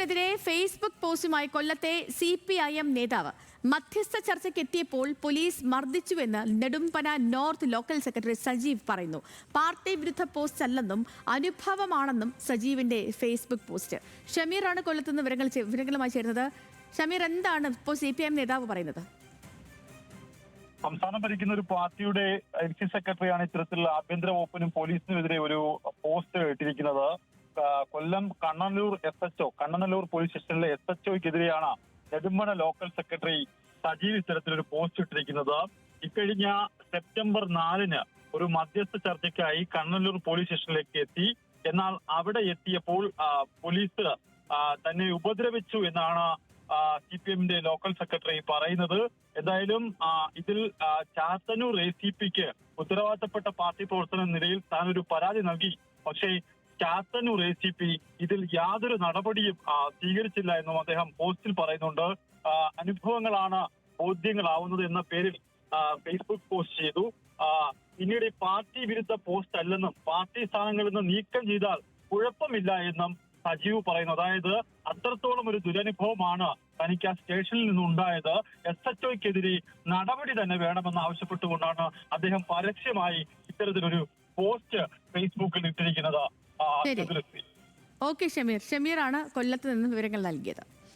സജീവിനെതിരെ Facebook പോസ്റ്റുമായി കൊല്ലത്തെ CPIM നേതാവ് മധ്യസ്ഥ ചർച്ചയ്ക്കെത്തിയപ്പോൾ പോലീസ് മർദ്ദിച്ചുവെന്ന് Nedumbana north local secretary Sajeev പറയുന്നു. പാർട്ടി വിരുദ്ധ പോസ്റ്റ് അല്ലെന്നും അനുഭവമാണെന്നും സജീവിന്റെ ഫേസ്ബുക്ക് പോസ്റ്റ്. ഷമീറാണ് കൊല്ലത്തുനിന്ന് വിവരങ്ങളുമായി ചേരുന്നത്. ഷമീർ, എന്താണ് ഇപ്പോൾ CPIM നേതാവ് പറയുന്നത്? സംസ്ഥാനം ഭരിക്കുന്ന ഒരു പാർട്ടിയുടെ LC സെക്രട്ടറിയാണ് ഇത്തരത്തിലുള്ള ആഭ്യന്തര വകുപ്പിനും പോലീസിനുമെതിരെ ഒരു പോസ്റ്റ് ഇട്ടിരിക്കുന്നത്. കൊല്ലം കണ്ണനല്ലൂർ പോലീസ് സ്റ്റേഷനിലെ SHOയ്ക്കെതിരെയാണ് നെടുമ്പന ലോക്കൽ സെക്രട്ടറി സജീവ് ഇത്തരത്തിലൊരു പോസ്റ്റ് ഇട്ടിരിക്കുന്നത്. ഇക്കഴിഞ്ഞ സെപ്റ്റംബർ 4-ന് ഒരു മധ്യസ്ഥ ചർച്ചയ്ക്കായി കണ്ണനല്ലൂർ പോലീസ് സ്റ്റേഷനിലേക്ക് എത്തി. എന്നാൽ അവിടെ എത്തിയപ്പോൾ പോലീസ് തന്നെ ഉപദ്രവിച്ചു എന്നാണ് CPMന്റെ ലോക്കൽ സെക്രട്ടറി പറയുന്നത്. എന്തായാലും ഇതിൽ ചാത്തന്നൂർ ACPക്ക് ഉത്തരവാദിത്തപ്പെട്ട പാർട്ടി പ്രവർത്തന നിലയിൽ താൻ ഒരു പരാതി നൽകി. പക്ഷേ ചാത്തന്നൂർ ACP ഇതിൽ യാതൊരു നടപടിയും സ്വീകരിച്ചില്ല എന്നും അദ്ദേഹം പോസ്റ്റിൽ പറയുന്നുണ്ട്. അനുഭവങ്ങളാണ് ബോധ്യങ്ങളാവുന്നത് എന്ന പേരിൽ ഫേസ്ബുക്ക് പോസ്റ്റ് ചെയ്തു. പിന്നീട് പാർട്ടി വിരുദ്ധ പോസ്റ്റ് അല്ലെന്നും പാർട്ടി സ്ഥാനങ്ങളിൽ നിന്ന് നീക്കം ചെയ്താൽ കുഴപ്പമില്ല എന്നും സജീവ് പറയുന്നു. അതായത് അത്രത്തോളം ഒരു ദുരനുഭവമാണ് തനിക്ക് ആ സ്റ്റേഷനിൽ നിന്നുണ്ടായത്. SHOയ്ക്കെതിരെ നടപടി തന്നെ വേണമെന്ന് ആവശ്യപ്പെട്ടുകൊണ്ടാണ് അദ്ദേഹം പരസ്യമായി ഇത്തരത്തിലൊരു പോസ്റ്റ് ഫേസ്ബുക്കിൽ ഇട്ടിരിക്കുന്നത്. ഓക്കെ ഷമീറാണ് കൊല്ലത്ത് നിന്ന് വിവരങ്ങൾ നൽകിയത്.